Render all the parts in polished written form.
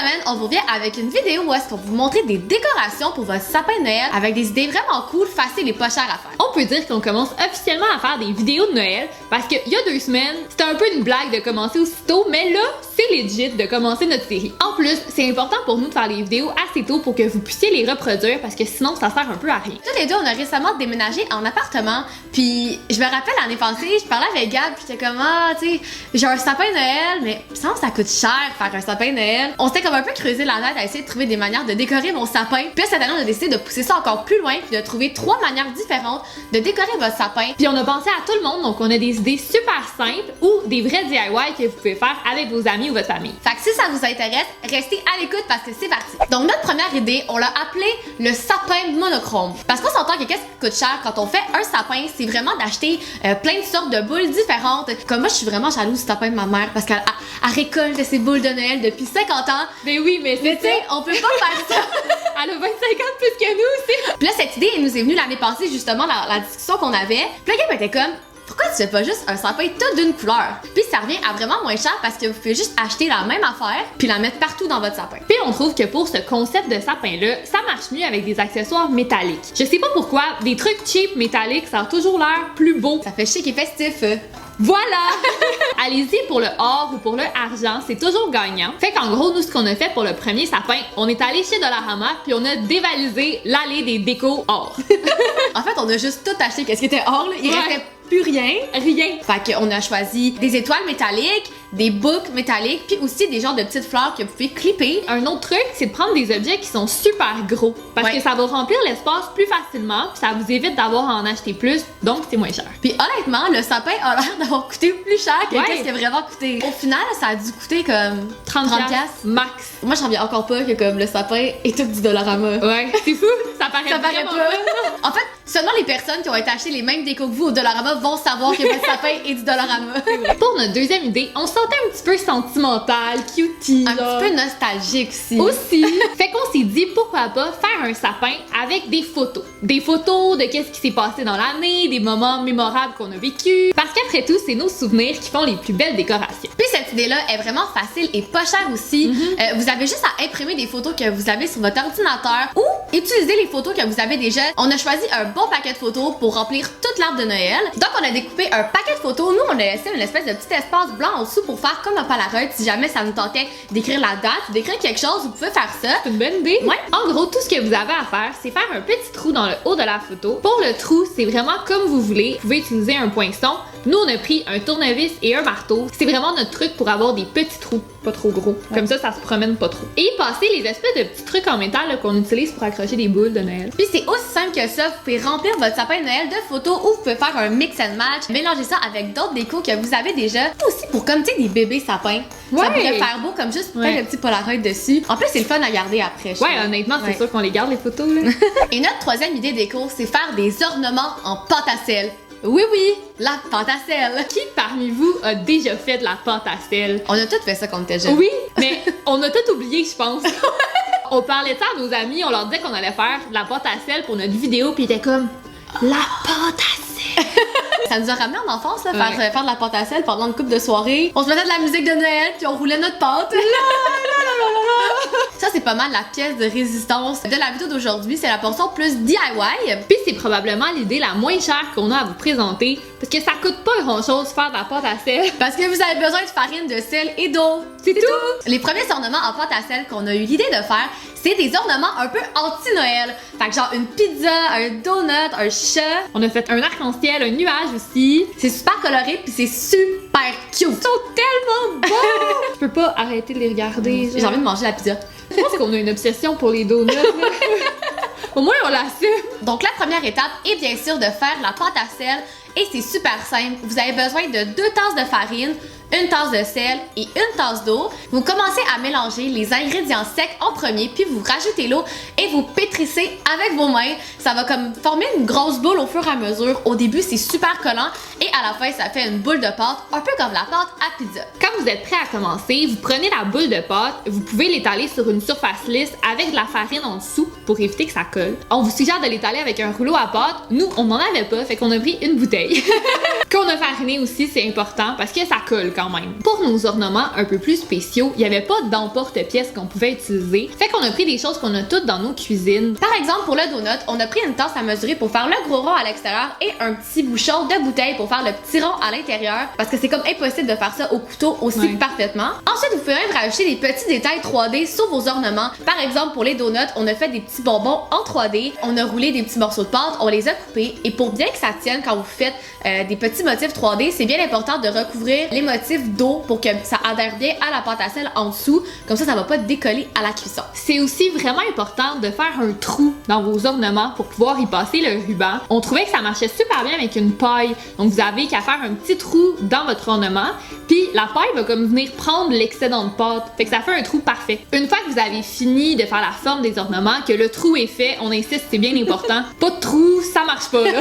semaine, on vous revient avec une vidéo où est-ce qu'on vous montrer des décorations pour votre sapin de Noël avec des idées vraiment cool, faciles et pas chères à faire. On peut dire qu'on commence officiellement à faire des vidéos de Noël parce qu'il y a 2 semaines, c'était un peu une blague de commencer aussitôt, mais là, c'est legit de commencer notre série. En plus, c'est important pour nous de faire les vidéos assez tôt pour que vous puissiez les reproduire parce que sinon, ça sert un peu à rien. Toutes les deux, on a récemment déménagé en appartement, puis je me rappelle l'année passée, je parlais avec Gab, puis j'étais comme tu sais, j'ai un sapin de Noël, mais il me semble que ça coûte cher faire un sapin de Noël. On s'était comme un peu creusé la tête à essayer de trouver des manières de décorer mon sapin. Puis cette année, on a décidé de pousser ça encore plus loin, puis de trouver 3 manières différentes de décorer votre sapin. Puis on a pensé à tout le monde, donc on a des idées super simples ou des vrais DIY que vous pouvez faire avec vos amis ou votre famille. Fait que si ça vous intéresse, restez à l'écoute parce que c'est parti. Donc notre première idée, on l'a appelé le sapin monochrome. Parce qu'on s'entend que qu'est-ce qui coûte cher quand on fait un sapin, c'est vraiment d'acheter plein de sortes de boules différentes. Comme moi, je suis vraiment jalouse du sapin de ma mère parce qu'elle récolte ses boules de Noël depuis 50 ans. Mais oui, mais tu sais, on peut pas faire ça. Elle a 25 ans de plus que nous aussi. Puis là, cette idée, elle nous est venue l'année passée, justement, la discussion qu'on avait. Puis là, Gab était comme, pourquoi tu fais pas juste un sapin tout d'une couleur? Puis ça revient à vraiment moins cher parce que vous pouvez juste acheter la même affaire puis la mettre partout dans votre sapin. Puis on trouve que pour ce concept de sapin-là, ça marche mieux avec des accessoires métalliques. Je sais pas pourquoi, des trucs cheap métalliques, ça a toujours l'air plus beau. Ça fait chic et festif. Voilà! Allez-y pour le or ou pour le argent, c'est toujours gagnant. Fait qu'en gros, nous, ce qu'on a fait pour le premier sapin, on est allé chez Dollarama puis on a dévalisé l'allée des décos or. En fait, on a juste tout acheté qu'est-ce qui était or, là. Il restait plus rien. Rien. Fait qu'on a choisi des étoiles métalliques, des boucles métalliques, puis aussi des genres de petites fleurs que vous pouvez clipper. Un autre truc, c'est de prendre des objets qui sont super gros parce que ça va remplir l'espace plus facilement puis ça vous évite d'avoir à en acheter plus, donc c'est moins cher. Puis honnêtement, le sapin a l'air d'avoir coûté plus cher que qu'est-ce qu'il a vraiment coûté. Au final, ça a dû coûter comme 30$. Max. Moi, j'en viens encore pas que comme le sapin est tout du Dollarama. Ouais, c'est fou, ça paraît pas. En fait, seulement les personnes qui ont été acheter les mêmes décos que vous au Dollarama vont savoir que votre sapin est du Dollarama. Pour notre deuxième idée, on se sentait un petit peu sentimental, cutie. Un petit peu nostalgique aussi. Aussi. Fait qu'on s'est dit pourquoi pas faire un sapin avec des photos. Des photos de qu'est-ce qui s'est passé dans l'année, des moments mémorables qu'on a vécu. Parce qu'après tout, c'est nos souvenirs qui font les plus belles décorations. Puis cette idée-là est vraiment facile et pas chère aussi. Vous avez juste à imprimer des photos que vous avez sur votre ordinateur ou utiliser les photos que vous avez déjà. On a choisi un bon paquet de photos pour remplir toute l'arbre de Noël. Donc on a découpé un paquet de photos. Nous, on a laissé une espèce de petit espace blanc en dessous pour faire comme un Polaroid. Si jamais ça nous tentait d'écrire la date ou d'écrire quelque chose, vous pouvez faire ça. C'est une bonne idée. Ouais. En gros, tout ce que vous avez à faire, c'est faire un petit trou dans le haut de la photo. Pour le trou, c'est vraiment comme vous voulez. Vous pouvez utiliser un poinçon. Nous, on a pris un tournevis et un marteau. C'est vraiment notre truc pour avoir des petits trous, pas trop gros. Comme ça se promène pas trop. Et passer les espèces de petits trucs en métal qu'on utilise pour accrocher des boules de Noël. Puis c'est aussi simple que ça. Vous pouvez remplir votre sapin de Noël de photos ou vous pouvez faire un mix and match. Mélanger ça avec d'autres décos que vous avez déjà. Aussi pour comme, tu sais, des bébés sapins. Ça pourrait faire beau comme juste plein de petits Polaroids dessus. En plus, c'est le fun à garder après. Honnêtement, c'est sûr qu'on les garde les photos, là. Et notre troisième idée déco, c'est faire des ornements en pâte à sel. Oui, la pâte à sel. Qui parmi vous a déjà fait de la pâte à sel? On a tous fait ça quand on était jeunes. Oui, mais on a tout oublié, je pense. On parlait de ça à nos amis, on leur disait qu'on allait faire de la pâte à sel pour notre vidéo, puis ils étaient comme la pâte à sel. Ça nous a ramené en enfance, là, faire de la pâte à sel pendant une couple de soirées. On se mettait de la musique de Noël, puis on roulait notre pâte. Ça, c'est pas mal la pièce de résistance de la vidéo d'aujourd'hui. C'est la portion plus DIY. Puis c'est probablement l'idée la moins chère qu'on a à vous présenter, parce que ça coûte pas grand-chose faire de la pâte à sel. Parce que vous avez besoin de farine, de sel et d'eau. C'est tout! Les premiers ornements en pâte à sel qu'on a eu l'idée de faire, c'est des ornements un peu anti-Noël. Fait que genre une pizza, un donut, un chat. On a fait un arc-en-ciel, un nuage aussi. C'est super coloré puis c'est super cute. Ils sont tellement beaux! Je peux pas arrêter de les regarder. J'ai envie de manger la pizza. Je pense qu'on a une obsession pour les donuts. Au moins, on l'assume. Donc la première étape est bien sûr de faire la pâte à sel. Et c'est super simple. Vous avez besoin de 2 tasses de farine, 1 tasse de sel et 1 tasse d'eau. Vous commencez à mélanger les ingrédients secs en premier, puis vous rajoutez l'eau et vous pétrissez avec vos mains. Ça va comme former une grosse boule au fur et à mesure. Au début, c'est super collant et à la fin, ça fait une boule de pâte, un peu comme la pâte à pizza. Quand vous êtes prêt à commencer, vous prenez la boule de pâte, vous pouvez l'étaler sur une surface lisse avec de la farine en dessous pour éviter que ça colle. On vous suggère de l'étaler avec un rouleau à pâte. Nous, on n'en avait pas, fait qu'on a pris une bouteille. Qu'on a fariné aussi, c'est important parce que ça colle quand quand même. Pour nos ornements un peu plus spéciaux, il n'y avait pas d'emporte-pièce qu'on pouvait utiliser. Fait qu'on a pris des choses qu'on a toutes dans nos cuisines. Par exemple, pour le donut, on a pris une tasse à mesurer pour faire le gros rond à l'extérieur et un petit bouchon de bouteille pour faire le petit rond à l'intérieur parce que c'est comme impossible de faire ça au couteau aussi parfaitement. Ensuite, vous pouvez même rajouter des petits détails 3D sur vos ornements. Par exemple, pour les donuts, on a fait des petits bonbons en 3D, on a roulé des petits morceaux de pâte, on les a coupés et pour bien que ça tienne quand vous faites des petits motifs 3D, c'est bien important de recouvrir les motifs d'eau pour que ça adhère bien à la pâte à sel en dessous, comme ça va pas décoller à la cuisson. C'est aussi vraiment important de faire un trou dans vos ornements pour pouvoir y passer le ruban. On trouvait que ça marchait super bien avec une paille, donc vous avez qu'à faire un petit trou dans votre ornement, puis la paille va comme venir prendre l'excédent de pâte, fait que ça fait un trou parfait. Une fois que vous avez fini de faire la forme des ornements, que le trou est fait, on insiste, c'est bien important. Pas de trou, ça marche pas là.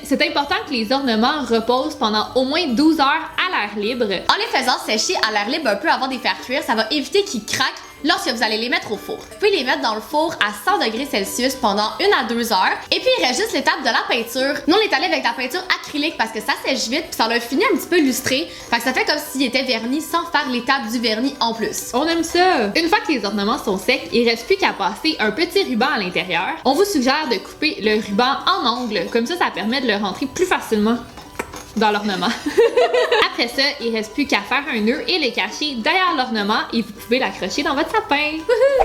C'est important que les ornements reposent pendant au moins 12 heures à l'air libre. En les faisant sécher à l'air libre un peu avant de les faire cuire, ça va éviter qu'ils craquent lorsque vous allez les mettre au four. Vous pouvez les mettre dans le four à 100 degrés Celsius pendant 1 à 2 heures. Et puis il reste juste l'étape de la peinture. Nous on est allé avec la peinture acrylique parce que ça sèche vite puis ça l'a fini un petit peu lustré. Fait que ça fait comme s'il était verni sans faire l'étape du vernis en plus. On aime ça! Une fois que les ornements sont secs, il reste plus qu'à passer un petit ruban à l'intérieur. On vous suggère de couper le ruban en angle, comme ça permet de le rentrer plus facilement dans l'ornement. Après ça, il reste plus qu'à faire un nœud et le cacher derrière l'ornement et vous pouvez l'accrocher dans votre sapin.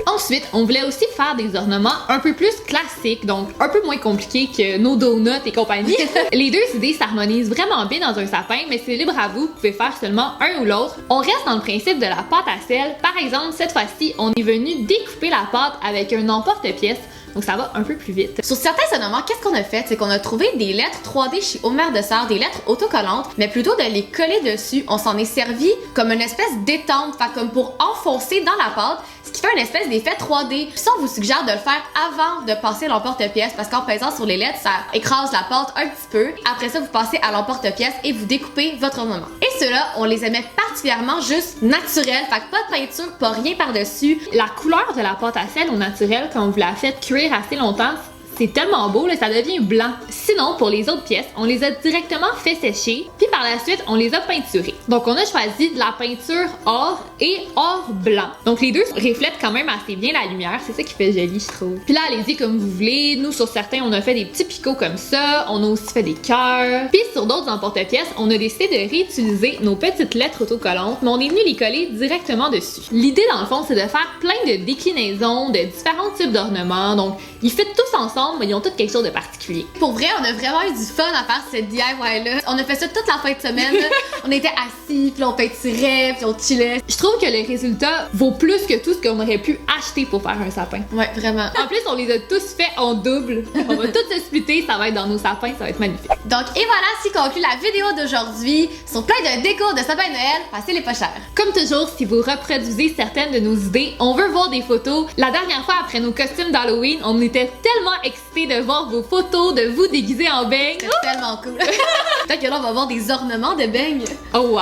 Ensuite, on voulait aussi faire des ornements un peu plus classiques, donc un peu moins compliqués que nos donuts et compagnie. Les deux idées s'harmonisent vraiment bien dans un sapin, mais c'est libre à vous, vous pouvez faire seulement un ou l'autre. On reste dans le principe de la pâte à sel. Par exemple, cette fois-ci, on est venu découper la pâte avec un emporte-pièce. Donc ça va un peu plus vite. Sur certains ornements, qu'est-ce qu'on a fait? C'est qu'on a trouvé des lettres 3D chez Homer de Serre, des lettres autocollantes, mais plutôt de les coller dessus, on s'en est servi comme une espèce d'étampe, fait comme pour enfoncer dans la pâte, ce qui fait une espèce d'effet 3D. Puis ça, on vous suggère de le faire avant de passer l'emporte-pièce parce qu'en pesant sur les lettres, ça écrase la pâte un petit peu. Après ça, vous passez à l'emporte-pièce et vous découpez votre ornement. Et ceux-là, on les aimait particulièrement juste naturels, fait que pas de peinture, pas rien par-dessus. La couleur de la pâte à sel au naturel, quand on vous l'a fait cuire assez longtemps, c'est tellement beau, là, ça devient blanc. Sinon, pour les autres pièces, on les a directement fait sécher, puis par la suite, on les a peinturées. Donc, on a choisi de la peinture or et or blanc. Donc, les deux reflètent quand même assez bien la lumière, c'est ça qui fait joli, je trouve. Puis là, allez-y comme vous voulez. Nous, sur certains, on a fait des petits picots comme ça, on a aussi fait des cœurs. Puis sur d'autres emporte-pièces, on a décidé de réutiliser nos petites lettres autocollantes, mais on est venu les coller directement dessus. L'idée, dans le fond, c'est de faire plein de déclinaisons de différents types d'ornements. Donc, ils fit tous ensemble, mais ils ont tous quelque chose de particulier. Pour vrai, on a vraiment eu du fun à faire cette DIY-là. On a fait ça toute la fin de semaine. On était assis, puis on peinturait, puis on chillait. Je trouve que le résultat vaut plus que tout ce qu'on aurait pu acheter pour faire un sapin. Ouais, vraiment. En plus, on les a tous faits en double. On va tous se splitter, ça va être dans nos sapins, ça va être magnifique. Donc, et voilà, si conclut la vidéo d'aujourd'hui sur plein de décos de sapin de Noël, passez les pas chers. Comme toujours, si vous reproduisez certaines de nos idées, on veut voir des photos. La dernière fois, après nos costumes d'Halloween, on était tellement excités de voir vos photos de vous déguisés en beignes. C'est tellement cool. Peut-être que là, on va voir des ornements de beignes. Oh wow!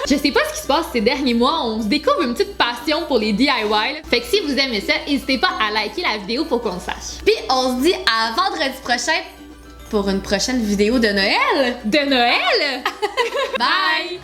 Je sais pas ce qui se passe ces derniers mois, on se découvre une petite passion pour les DIY. Fait que si vous aimez ça, n'hésitez pas à liker la vidéo pour qu'on le sache. Puis on se dit à vendredi prochain pour une prochaine vidéo de Noël. De Noël! Bye!